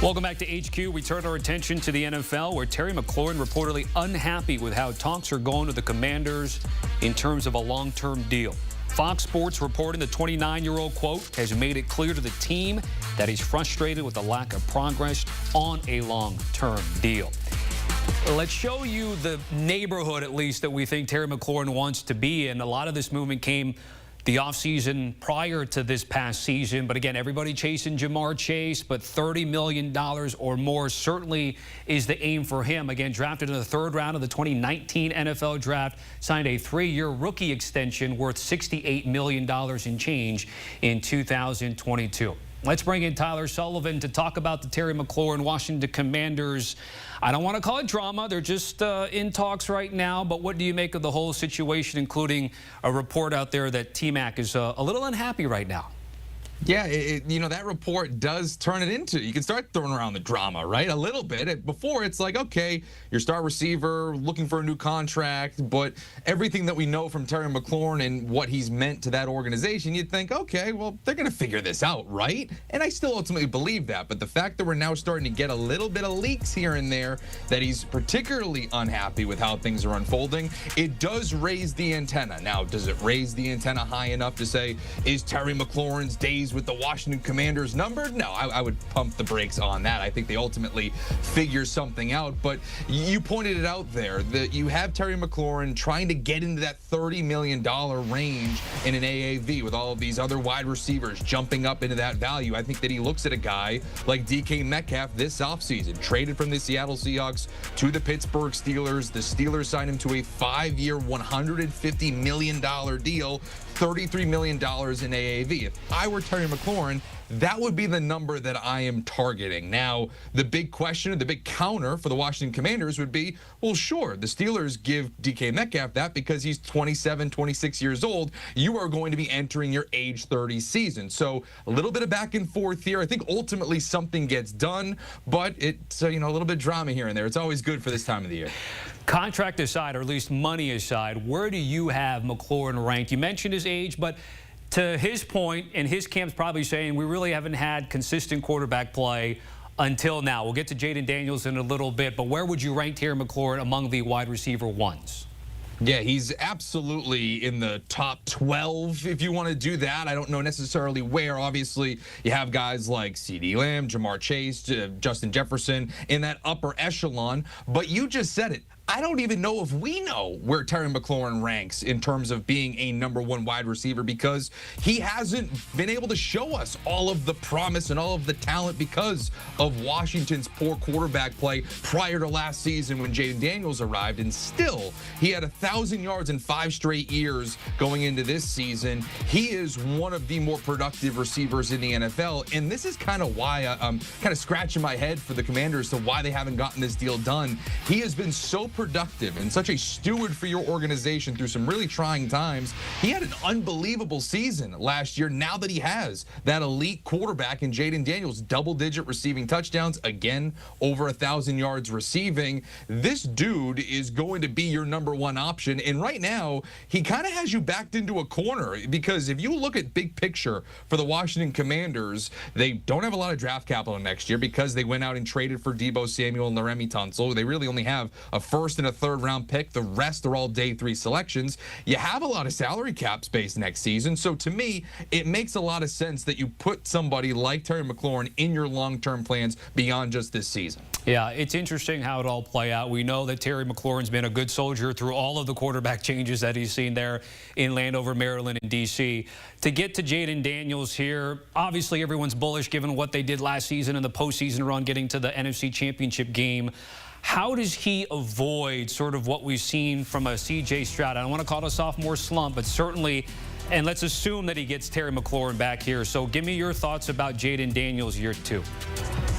Welcome back to HQ. We turn our attention to the NFL, where Terry McLaurin reportedly unhappy with how talks are going with the Commanders in terms of a long-term deal. Fox Sports reporting the 29-year-old, quote, has made it clear to the team that he's frustrated with the lack of progress on a long-term deal. Let's show you the neighborhood, at least, that we think Terry McLaurin wants to be in. A lot of this movement came the offseason prior to this past season. But again, everybody chasing Jamar Chase, but $30 million or more certainly is the aim for him. Again, drafted in the third round of the 2019 NFL draft, signed a 3-year rookie extension worth $68 million in change in 2022. Let's bring in Tyler Sullivan to talk about the Terry McLaurin Washington Commanders. I don't want to call it drama. They're just in talks right now. But what do you make of the whole situation, including a report out there that T-Mac is a little unhappy right now? Yeah, you know, that report does turn it into, you can start throwing around the drama, right? A little bit. Before, it's like, okay, your star receiver looking for a new contract, but everything that we know from Terry McLaurin and what he's meant to that organization, you'd think, okay, well, they're going to figure this out, right? And I still ultimately believe that. But the fact that we're now starting to get a little bit of leaks here and there that he's particularly unhappy with how things are unfolding, it does raise the antenna. Now, does it raise the antenna high enough to say, is Terry McLaurin's days with the Washington Commanders numbered? No, I would pump the brakes on that. I think they ultimately figure something out. But you pointed it out there that you have Terry McLaurin trying to get into that $30 million range in an AAV with all of these other wide receivers jumping up into that value. I think that he looks at a guy like DK Metcalf this offseason, traded from the Seattle Seahawks to the Pittsburgh Steelers. The Steelers signed him to a 5-year, $150 million deal, $33 million in AAV. If I were Terry McLaurin, that would be the number that I am targeting. Now, the big question, the big counter for the Washington Commanders would be, well, sure, the Steelers give DK Metcalf that because he's 27, 26 years old. You are going to be entering your age 30 season. So a little bit of back and forth here. I think ultimately something gets done, but it's a little bit of drama here and there. It's always good for this time of the year. Contract aside, or at least money aside, where do you have McLaurin ranked? You mentioned his age, but to his point, and his camp's probably saying we really haven't had consistent quarterback play until now. We'll get to Jayden Daniels in a little bit, but where would you rank Terry McLaurin among the wide receiver ones? Yeah, he's absolutely in the top 12 if you want to do that. I don't know necessarily where. Obviously, you have guys like CeeDee Lamb, Jamar Chase, Justin Jefferson in that upper echelon. But you just said it. I don't even know if we know where Terry McLaurin ranks in terms of being a #1 wide receiver, because he hasn't been able to show us all of the promise and all of the talent because of Washington's poor quarterback play prior to last season when Jayden Daniels arrived. And still, he had 1,000 yards in 5 straight years going into this season. He is one of the more productive receivers in the NFL. And this is kind of why I'm kind of scratching my head for the Commanders to why they haven't gotten this deal done. He has been so productive and such a steward for your organization through some really trying times. He had an unbelievable season last year. Now that he has that elite quarterback in Jayden Daniels, double-digit receiving touchdowns, again, over 1,000 yards receiving, this dude is going to be your #1 option. And right now, he kind of has you backed into a corner, because if you look at big picture for the Washington Commanders, they don't have a lot of draft capital next year because they went out and traded for Deebo Samuel and Laremy Tunsil. They really only have a first and a third-round pick. The rest are all day 3 selections. You have a lot of salary cap space next season. So to me, it makes a lot of sense that you put somebody like Terry McLaurin in your long-term plans beyond just this season. Yeah, it's interesting how it all play out. We know that Terry McLaurin's been a good soldier through all of the quarterback changes that he's seen there in Landover, Maryland, and D.C. To get to Jayden Daniels here, obviously everyone's bullish given what they did last season in the postseason run, getting to the NFC Championship game. How does he avoid sort of what we've seen from a C.J. Stroud? I don't want to call it a sophomore slump, but certainly, and let's assume that he gets Terry McLaurin back here. So give me your thoughts about Jayden Daniels year 2.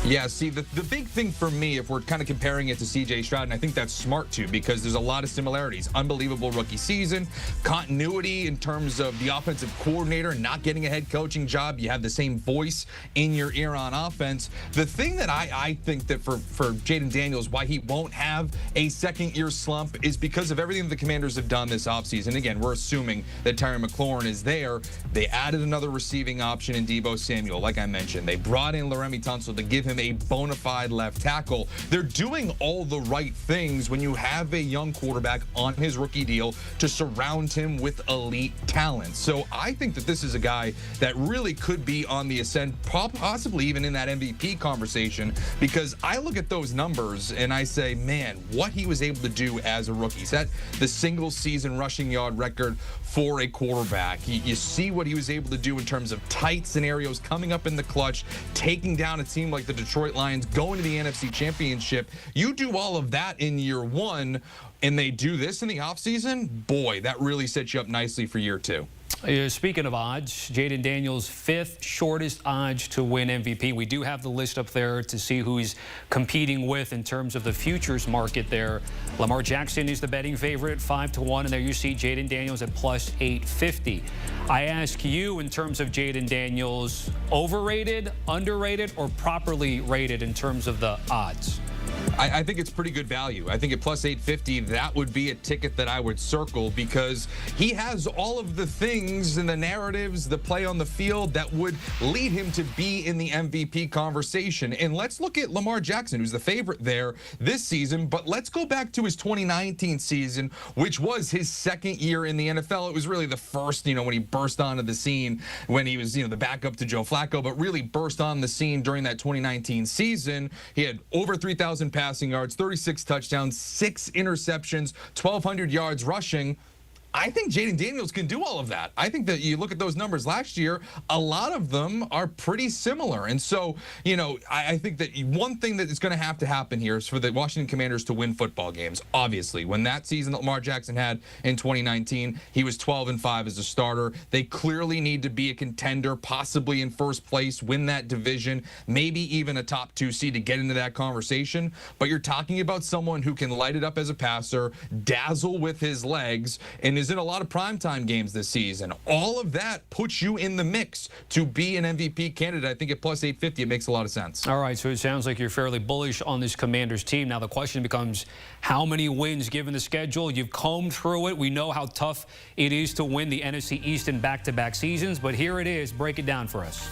Yeah, see, the big thing for me, if we're kind of comparing it to C.J. Stroud, and I think that's smart too, because there's a lot of similarities. Unbelievable rookie season, continuity in terms of the offensive coordinator not getting a head coaching job. You have the same voice in your ear on offense. The thing that I think that for Jayden Daniels, why he won't have a second-year slump is because of everything the Commanders have done this offseason. Again, we're assuming that Terry McLaurin is there. They added another receiving option in Deebo Samuel, like I mentioned. They brought in Laremy Tunsil to give him him a bona fide left tackle. They're doing all the right things when you have a young quarterback on his rookie deal to surround him with elite talent. So I think that this is a guy that really could be on the ascent, possibly even in that MVP conversation, because I look at those numbers and I say, man, what he was able to do as a rookie. Set the single season rushing yard record for a quarterback. You see what he was able to do in terms of tight scenarios, coming up in the clutch, taking down a team like the Detroit Lions, going to the NFC Championship. You do all of that in year one, and they do this in the offseason, boy, that really sets you up nicely for year two. Speaking of odds, Jayden Daniels, 5th shortest odds to win MVP. We do have the list up there to see who he's competing with in terms of the futures market there. Lamar Jackson is the betting favorite, 5-1, and there you see Jayden Daniels at plus 850. I ask you, in terms of Jayden Daniels, overrated, underrated, or properly rated in terms of the odds? I think it's pretty good value. I think at plus 850, that would be a ticket that I would circle, because he has all of the things and the narratives, the play on the field that would lead him to be in the MVP conversation. And let's look at Lamar Jackson, who's the favorite there this season. But let's go back to his 2019 season, which was his second year in the NFL. It was really the first, when he burst onto the scene, when he was, the backup to Joe Flacco, but really burst on the scene during that 2019 season. He had over 3,000 passing yards, 36 touchdowns, 6 interceptions, 1,200 yards rushing. I think Jayden Daniels can do all of that. I think that you look at those numbers last year, a lot of them are pretty similar. And so, I think that one thing that is going to happen here is for the Washington Commanders to win football games. Obviously, when that season that Lamar Jackson had in 2019, he was 12-5 as a starter. They clearly need to be a contender, possibly in first place, win that division, maybe even a top 2 seed to get into that conversation. But you're talking about someone who can light it up as a passer, dazzle with his legs, and is in a lot of primetime games this season. All of that puts you in the mix to be an MVP candidate. I think at plus 850, it makes a lot of sense. All right, so it sounds like you're fairly bullish on this Commanders team. Now the question becomes, how many wins given the schedule? You've combed through it. We know how tough it is to win the NFC East in back-to-back seasons, but here it is. Break it down for us.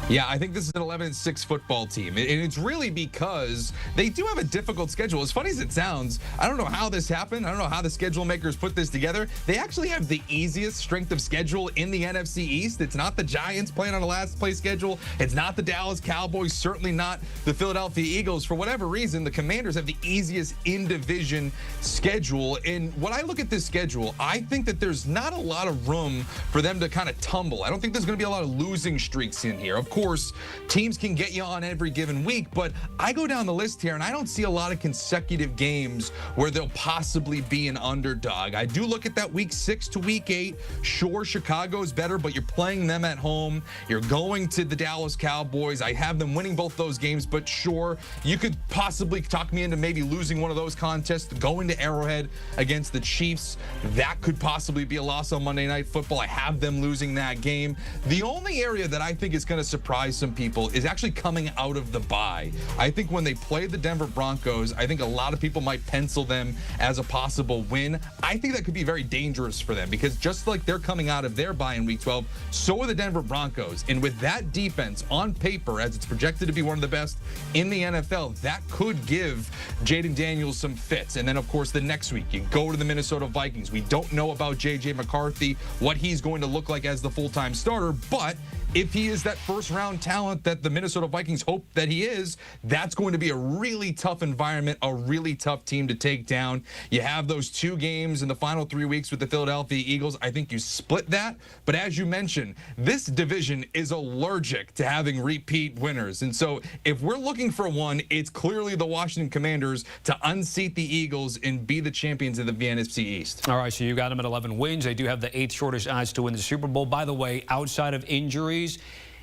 Yeah, I think this is an 11-6 football team, and it's really because they do have a difficult schedule. As funny as it sounds, I don't know how this happened. I don't know how the schedule makers put this together. They actually have the easiest strength of schedule in the NFC East. It's not the Giants playing on a last-place schedule. It's not the Dallas Cowboys, certainly not the Philadelphia Eagles. For whatever reason, the Commanders have the easiest in-division schedule. And when I look at this schedule, I think that there's not a lot of room for them to kind of tumble. I don't think there's going to be a lot of losing streaks in here. Of course, teams can get you on every given week, but I go down the list here and I don't see a lot of consecutive games where they'll possibly be an underdog. I do look at that week 6 to week 8. Sure, Chicago's better, but you're playing them at home. You're going to the Dallas Cowboys. I have them winning both those games, but sure, you could possibly talk me into maybe losing one of those contests, going to Arrowhead against the Chiefs. That could possibly be a loss on Monday Night Football. I have them losing that game. The only area that I think is going to surprise some people is actually coming out of the bye. I think when they play the Denver Broncos, I think a lot of people might pencil them as a possible win. I think that could be very dangerous for them, because just like they're coming out of their bye in week 12, so are the Denver Broncos. And with that defense on paper, as it's projected to be one of the best in the NFL, that could give Jayden Daniels some fits. And then, of course, the next week, you go to the Minnesota Vikings. We don't know about J.J. McCarthy, what he's going to look like as the full-time starter, but if he is that first-round talent that the Minnesota Vikings hope that he is, that's going to be a really tough environment, a really tough team to take down. You have those 2 games in the final 3 weeks with the Philadelphia Eagles. I think you split that. But as you mentioned, this division is allergic to having repeat winners. And so if we're looking for one, it's clearly the Washington Commanders to unseat the Eagles and be the champions of the NFC East. All right, so you got them at 11 wins. They do have the 8th shortest odds to win the Super Bowl. By the way, outside of injuries,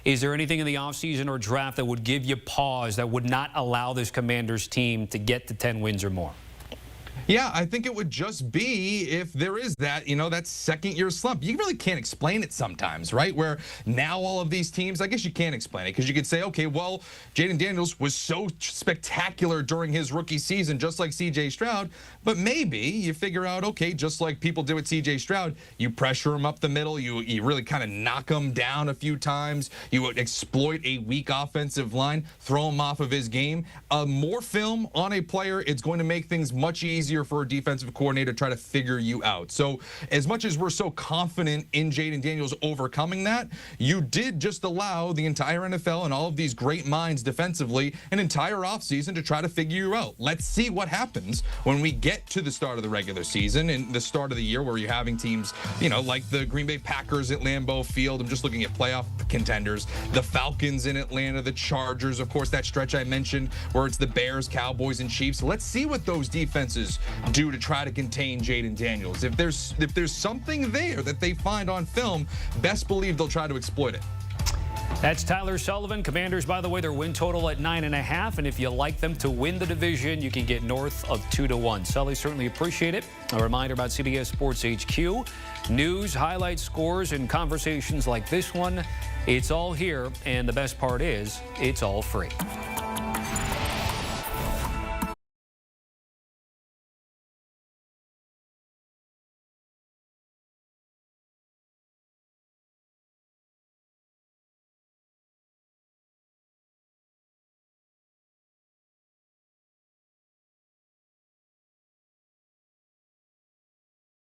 is there anything in the offseason or draft that would give you pause that would not allow this Commanders team to get to 10 wins or more? Yeah, I think it would just be if there is that, that second-year slump. You really can't explain it sometimes, right? Where now all of these teams, I guess you can't explain it because you could say, okay, well, Jayden Daniels was so spectacular during his rookie season, just like C.J. Stroud. But maybe you figure out, okay, just like people do with C.J. Stroud, you pressure him up the middle, you really kind of knock him down a few times, you exploit a weak offensive line, throw him off of his game. More film on a player, it's going to make things much easier for a defensive coordinator to try to figure you out. So as much as we're so confident in Jayden Daniels overcoming that, you did just allow the entire NFL and all of these great minds defensively an entire offseason to try to figure you out. Let's see what happens when we get to the start of the regular season and the start of the year where you're having teams, like the Green Bay Packers at Lambeau Field. I'm just looking at playoff contenders. The Falcons in Atlanta, the Chargers, of course, that stretch I mentioned where it's the Bears, Cowboys, and Chiefs. Let's see what those defenses do to try to contain Jayden Daniels. If there's something there that they find on film, best believe they'll try to exploit it. That's Tyler Sullivan. Commanders, by the way, their win total at 9.5. And if you like them to win the division, you can get north of 2-1. Sully, certainly appreciate it. A reminder about CBS Sports HQ. News, highlights, scores, and conversations like this one. It's all here. And the best part is, it's all free.